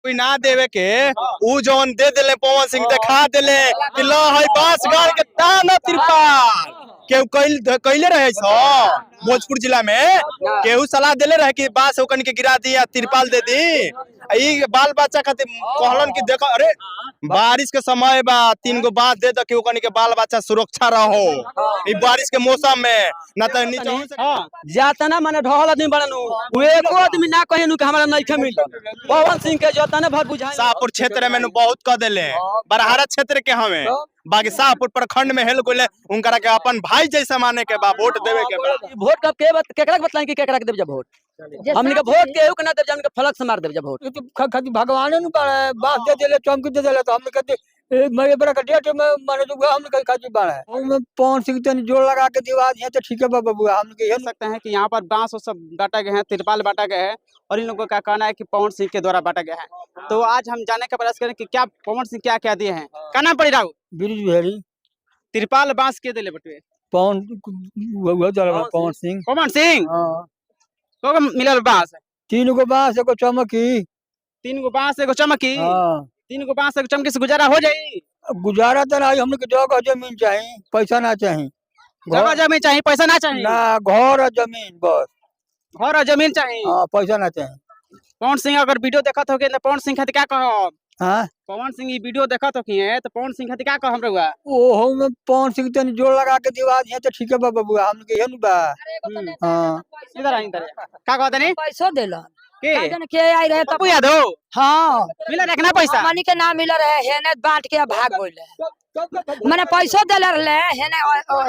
कोई ना देवे के ऊ जौन दे देले पवन सिंह दिखा देले कि लो है बांस गाड़ के ताना तिरपाल केहू कइले रहे छ भोजपुर जिला में केहू सलाह देले रहे कि बांस ओकन के गिरा दी या तिरपाल दे दी ई बाल बच्चा खातिर कहलन कि देखो अरे बारिश के समय बा 3 गो बांस दे दो कि ओकन के बाल बच्चा सुरक्षा रहो ई बारिश के मौसम में ना त नीचे जाता ना माने ढहल आदमी बड़नु एको आदमी ना कहेनु कि हमरा नहीं मिल पवन सिंह के जतने भर बुझाई शाहपुर क्षेत्र में बहुत क देले बरहारा क्षेत्र के हमें बाकी शाहपुर प्रखंड में हेल गोले उनकरा के अपन भाई जैसा माने के बा वोट देवे के बा वोट कब के केकरा के बतलाई कि केकरा के देब जब वोट हमनी के वोट केहू के ना देब हमनी के फलक से मार देब जब वोट खाली भगवान ने बात दे देले चमक दे देले तो हमने कहते मेरे बड़ा का डेट में माने तो हमने खाली बाड़ा है उसमें पवन सिंह तन जोड़ लगा के दीवार है तो ठीक है बाबू हम कह सकते हैं कि यहाँ पर बांस और सब बांटा गए हैं, तिरपाल बांटा गया है और इन लोगों का कहना है कि पवन सिंह के द्वारा बांटा गया है। तो आज हम जानने का प्रयास करें कि क्या पवन सिंह क्या क्या दिए हैं। क्या नाम पड़ी राहु ब्रिज बिहारी तिरपाल बांस के दिले बटुए पवन पवन सिंह को मिलल बांस 3 गो बांस एगो चमकी 3 गो बांस एगो चमकी 3 गो बांस एगो चमकी से गुजारा हो जाई। गुजारा तो नहीं हमने जगह जमीन चाहिए पैसा ना चाहिए जगह जमीन चाहिए पैसा ना चाहिए ना घर और जमीन बस घर और जमीन चाहिए पैसा ना चाहिए। पवन सिंह अगर वीडियो देखत हो तो पवन सिंह खातिर क्या कहो हाँ पवन सिंह ये वीडियो देखा तो की है तो पवन सिंह खातिर क्या कहो हम रहुआ ओहो में पवन सिंह तन जोड़ लगा के दीवार है तो ठीक है बाबू हम के हेनु बा हां इधर का कहत नहीं पैसा देला के आई रहे पप्पू यादव हाँ मिला रखना पैसा मनी के ना मिल रहे हेने बांट के भाग गइले माने पैसा देले रहे हेने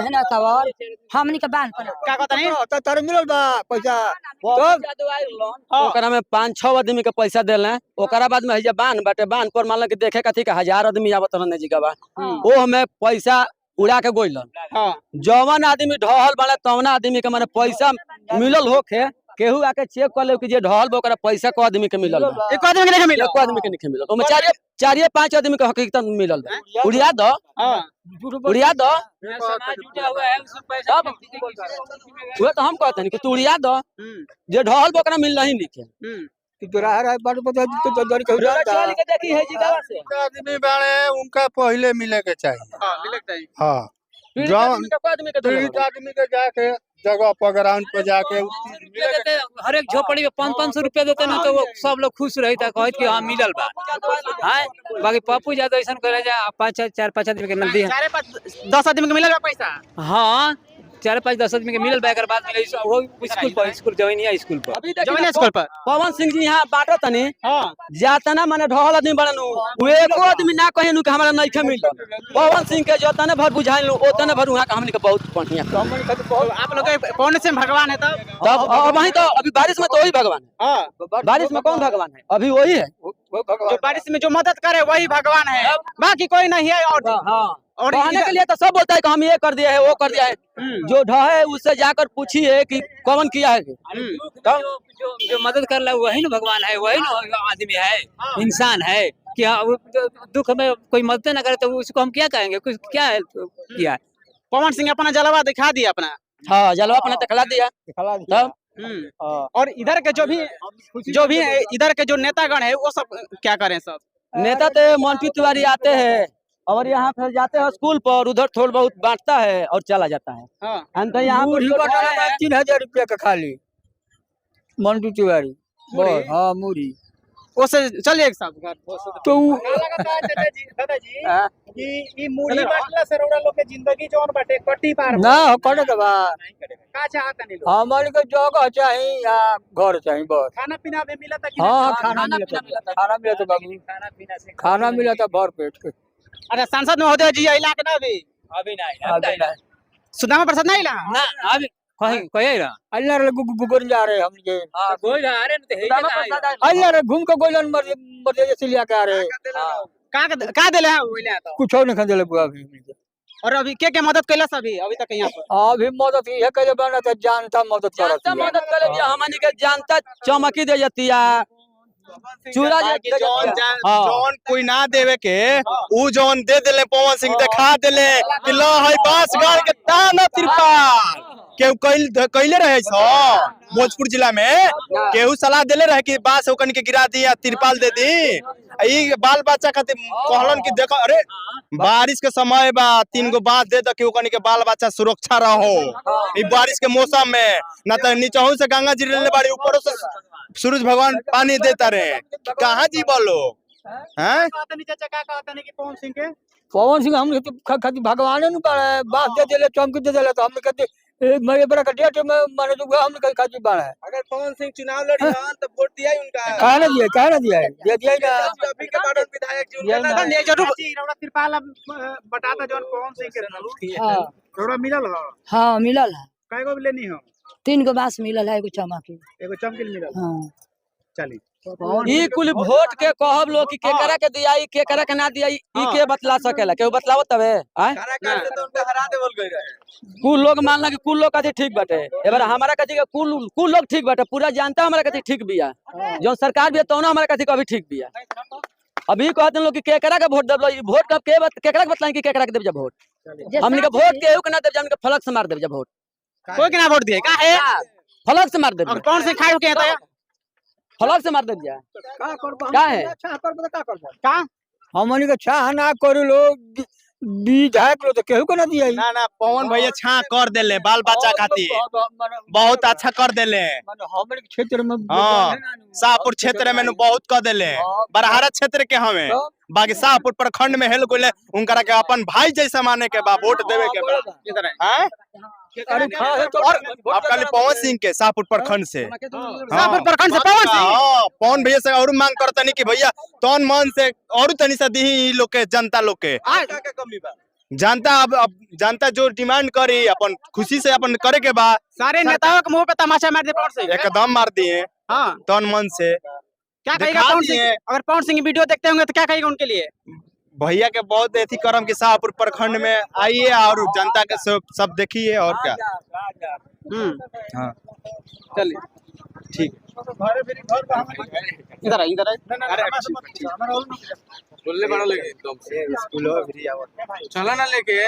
हेने तवर हमनी के बांट पर का कहत नहीं तो तर मिलल बा पैसा ओकरा में 5-6 आदमी के पैसा देले ओकरा बाद में जे बांध बाटे बांध पर मान के देखे कथी के 1000 आदमी आवत रहने जी का बा ओ हमें पैसा उड़ा के गोइलन जवन आदमी ढहल बाले तवन आदमी के माने पैसा मिलल होखे केहू आके चेक कर ले कि जे ढहल बा ओकरा पैसा को आदमी के मिलल एक आदमी के नहीं मिलल एक आदमी के नहीं मिलल ओमे 4-5 आदमी के हकीकत मिलल उड़िया दो उड़िया दो समाज जुटा हुआ है उसमें पैसा वो तो हम कहते हैं कि तू उड़िया दो जे ढहल बा ओकरा मिल नहीं लिखे तोरा है बात पता तो दर के चल के देखी है जी गावा से आदमी बाड़े उनका पहले मिले के चाहिए हां मिले के चाहिए हां जो आदमी के आदमी के जाके जगह पर ग्राउंड पर जाके हर एक झोपड़ी में 500 रुपया देते ना तो वो सब लोग खुश रहता कहत कि हाँ मिलल बा हां बाकी पप्पू यादव ऐसा करे जा 4-5 आदमी के मिल दी 10 आदमी के मिलल पैसा हाँ 4-5-10 आदमी के मिलल बा एकर बाद मिले वो स्कूल जॉइनिया स्कूल पर जॉइनिया स्कूल पर पवन सिंह जी यहाँ बांटो तनी हां जाता ना माने ढहल आदमी बड़नु एको आदमी ना कहेनु कि हमरा नहीं मिल पवन सिंह के जतने भर बुझाइल ओतने भर वहां के हमनी के बहुत बढ़िया आप लोग पवन सिंह भगवान है तब वही तो अभी बारिश में तो वही भगवान है हां बारिश में कौन भगवान है अभी वही है जो बारिश में जो मदद करे वही भगवान है बाकी कोई नहीं है। और कहने के लिए तो सब बोलता है कि हम ये कर दिया है वो कर दिया है जो ढहे उससे जाकर पूछिए कि कौन किया है जो मदद कर रहा वही ना भगवान है वही ना आदमी है इंसान है क्या दुख में कोई मदद ना करे तो उसको हम क्या कहेंगे कुछ क्या किया पवन सिंह अपना जलवा दिखा दिया अपना हाँ जलवा अपना दिखला दिया तब और इधर के जो भी इधर के जो नेतागण है वो सब क्या करें सब नेता तो मंटू तिवारी आते हैं और यहाँ फिर जाते हैं स्कूल पर उधर थोड़ा बहुत बांटता है और चला जाता है हम तो यहाँ पर 3000 रुपया का खाली मंटू तिवारी हाँ मुरी उससे चलिए एक साथ तो दादाजी कि मुड़ी बाटला से रौड़ा लोग के जिंदगी जोन बाटे कट्टी पार ना कटे के बा का चाहता नहीं लोग हमारे को जगह चाहिए या घर चाहिए बस खाना पीना भी मिला था कि हाँ खाना मिला था बाबू खाना मिला था भर पेट के अरे सांसद महोदय जी अइला के ना अभी नहीं सुदामा प्रसाद नहीं ला ना अभी कहीं रहा अल्लाह रे गुगुर जा रहे हम के हां कोई ना अरे तो अल्लाह रे घूम के गोलन मर से लिया के आ रहे का देले है ओइला तो कुछ नहीं खंदेले बुआ भी और अभी के मदद कैला सभी अभी तक यहाँ पर अभी मदद ये करे बना तो जानता मदद करत मदद करे हमनी के जानता चमकी दे जतिया चूरा जौन कोई ना देवे के ऊ जौन दे देले पवन सिंह दिखा देले कि लो है बांस गाड़ के ताना तिरपाल केहू कइले रहे छ भोजपुर जिला में केहू सलाह देले रहे कि बांस ओकन के गिरा दी या तिरपाल दे दी। ई बाल बच्चा खातिर कहलन कि देखो अरे बारिश के समय बा 3 गो बांस दे दो कि ओकन के बाल बच्चा सुरक्षा रहो ई बारिश के मौसम में। ना तो नीचहू से गंगा जी ले बाड़ी, ऊपर से सूरज भगवान पानी देता रहे, कहाँ जी बोलो हैं? पवन सिंह हम खाती भगवान नु बाड़ा बास दे देले चमकी दे देले तो हमने कहते मरे बड़ा का डेट में माने तो हमने खाती बाड़ा। अगर पवन सिंह चुनाव लड़ी हन तो वोट दिया उनका, कहा ना दिया है दे दिया ना अभी के बाद विधायक जी उनका ना ये जरूर रौड़ा तिरपाल बटाता जौन पवन सिंह के रहल हाँ रौड़ा मिलल ह हाँ मिलल है, कई गो लेनी हो? 3 गो बांस मिलल है, एगो चमकी। एगो चमकिल मिलल। हाँ चली ई कुल वोट के कहब लोग कि केकरा के दियाई केकरा के ना दियाई ई के बतला सकेला, केहू बतलावत तबे आय कार्यकर्ता तो उनका हरा देवल गई रहे। कुल लोग मानला कि कुल लोग कथी ठीक बाटे, एबार हमारा कथी के कुल लोग ठीक बाटे, पूरा जनता हमारा कथी ठीक बिया, जो सरकार बिया तो हमारा कथी कभी ठीक बिया। अभी कहते लोग कि केकरा के वोट देबलो, वोट कब केकरा के बतलाई कि केकरा के देब जा वोट, हमनी के वोट केहू के ना देब जा, हमनी के फलक से मार देब जा वोट, कोई के ना वोट दिए का है? फलक से मार देब और कौन से खाए के तो फलक से मार देब जा का है का हमनी के छाह ना करू लोग विधायक लोग तो केहू को ना दिया ना ना पवन भैया छा कर देले बाल बच्चा खातिर बहुत अच्छा कर देले। हमरे क्षेत्र में हाँ शाहपुर क्षेत्र में बहुत कर देले, बरहारा क्षेत्र के हमें बाकी शाहपुर प्रखंड में हेल गोले उनकरा के अपन भाई जैसा माने के बा, वोट देवे के बा इधर है हैं? अरे और अब खाली पवन सिंह के शाहपुर प्रखंड से शाहपुर प्रखंड से पवन सिंह हाँ पवन भैया से और मांग करतनी कि भैया तन मन से और तनी सा दी ई लोग के जनता लोग के जनता अब जनता जो डिमांड करी अपन खुशी से अपन करे के बा। सारे नेताओं के मुंह पे तमाचा मार दे पवन सिंह एकदम मार दिए हाँ तन मन से। क्या कहेगा दिखा पवन दिए। सिंह? अगर पवन सिंह की वीडियो देखते होंगे तो क्या कहेगा उनके लिए? भैया के बहुत ऐसी करम कि शाहपुर प्रखंड में आइए और जनता के सब देखिए और क्या। हाँ चलिए ठीक इधर है इधर है बोलने बड़ा लगे एकदम से स्कूल चला ना लेके